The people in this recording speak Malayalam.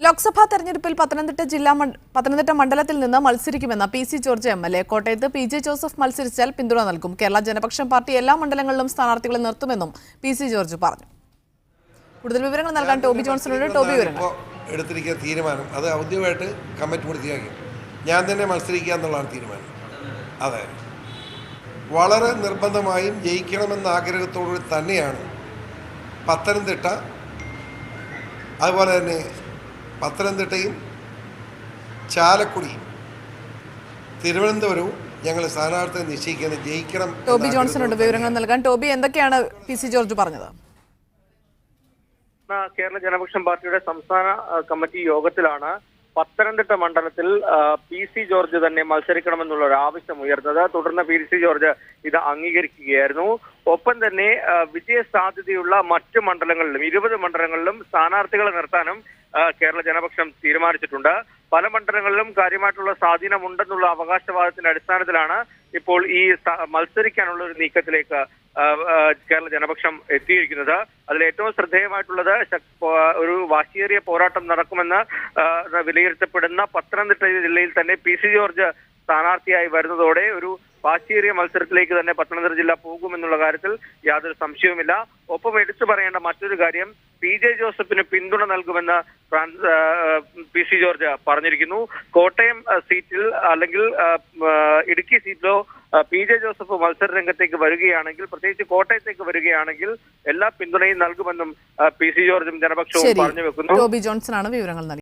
ലോക്സഭാ തെരഞ്ഞെടുപ്പിൽ പത്തനംതിട്ട മണ്ഡലത്തിൽ നിന്ന് മത്സരിക്കുമെന്ന പി സി ജോർജ് എം.എൽ.എ. കോട്ടയത്ത് പി ജെ ജോസഫ് മത്സരിച്ചാൽ പിന്തുണ നൽകും. കേരള ജനപക്ഷം പാർട്ടി എല്ലാ മണ്ഡലങ്ങളിലും സ്ഥാനാർത്ഥികളെ നിർത്തുമെന്നും പി സി ജോർജ് പറഞ്ഞു. കൂടുതൽ വിവരങ്ങൾ നൽകാൻ ടോബി ജോൺസണോട്. ടോബി, വിവരങ്ങൾ. എടുത്തിരിക്കുന്ന തീരുമാനം അത് ഔദ്യോഗികമായിട്ട് കമ്മിറ്റി പൂർത്തിയാക്കി ഞാൻ തന്നെ മത്സരിക്കുക എന്നുള്ളതാണ് തീരുമാനം. അതെ, വളരെ നിർബന്ധമായും ജയിക്കണമെന്ന ആഗ്രഹത്തോടു തന്നെയാണ് പത്തനംതിട്ട, അതുപോലെ തന്നെ പത്തനംതിട്ടയും ചാലക്കുടിയും തിരുവനന്തപുരവും ഞങ്ങൾ സ്ഥാനാർത്ഥിയെ നിശ്ചയിക്കുന്നത് ജയിക്കണം. ടോബി ജോൺസണോട് വിവരങ്ങൾ നൽകാൻ. ടോബി, എന്തൊക്കെയാണ് പി സി ജോർജ് പറഞ്ഞത്? കേരള ജനപക്ഷം പാർട്ടിയുടെ സംസ്ഥാന കമ്മിറ്റി യോഗത്തിലാണ് പത്തനംതിട്ട മണ്ഡലത്തിൽ പി സി ജോർജ് തന്നെ മത്സരിക്കണമെന്നുള്ള ഒരു ആവശ്യം ഉയർന്നത്. തുടർന്ന് പി സി ജോർജ് ഇത് അംഗീകരിക്കുകയായിരുന്നു. ഒപ്പം തന്നെ വിജയ സാധ്യതയുള്ള മറ്റ് മണ്ഡലങ്ങളിലും 20 മണ്ഡലങ്ങളിലും സ്ഥാനാർത്ഥികളെ നിർത്താനും കേരള ജനപക്ഷം തീരുമാനിച്ചിട്ടുണ്ട്. പല മണ്ഡലങ്ങളിലും കാര്യമായിട്ടുള്ള സ്വാധീനമുണ്ടെന്നുള്ള അവകാശവാദത്തിന്റെ അടിസ്ഥാനത്തിലാണ് ഇപ്പോൾ ഈ മത്സരിക്കാനുള്ള ഒരു നീക്കത്തിലേക്ക് കേരള ജനപക്ഷം എത്തിയിരിക്കുന്നത്. അതിൽ ഏറ്റവും ശ്രദ്ധേയമായിട്ടുള്ളത് ഒരു വാശിയേറിയ പോരാട്ടം നടക്കുമെന്ന് വിലയിരുത്തപ്പെടുന്ന പത്തനംതിട്ട ജില്ലയിൽ തന്നെ പി സി ജോർജ് സ്ഥാനാർത്ഥിയായി വരുന്നതോടെ ഒരു വാശിയേറിയ മത്സരത്തിലേക്ക് തന്നെ പത്തനംതിട്ട ജില്ല പോകുമെന്നുള്ള കാര്യത്തിൽ യാതൊരു സംശയവുമില്ല. ഒപ്പം എടുത്തു പറയേണ്ട മറ്റൊരു കാര്യം, പി ജെ ജോസഫിന് പിന്തുണ നൽകുമെന്ന് പി സി ജോർജ് പറഞ്ഞിരിക്കുന്നു. കോട്ടയം സീറ്റിൽ അല്ലെങ്കിൽ ഇടുക്കി സീറ്റിലോ പി ജെ ജോസഫ് മത്സര രംഗത്തേക്ക് വരികയാണെങ്കിൽ, പ്രത്യേകിച്ച് കോട്ടയത്തേക്ക് വരികയാണെങ്കിൽ എല്ലാ പിന്തുണയും നൽകുമെന്നും പി സി ജോർജും ജനപക്ഷവും പറഞ്ഞു വെക്കുന്നു. ടോബി ജോൺസൺ ആണ് വിവരങ്ങൾ നൽകിയത്.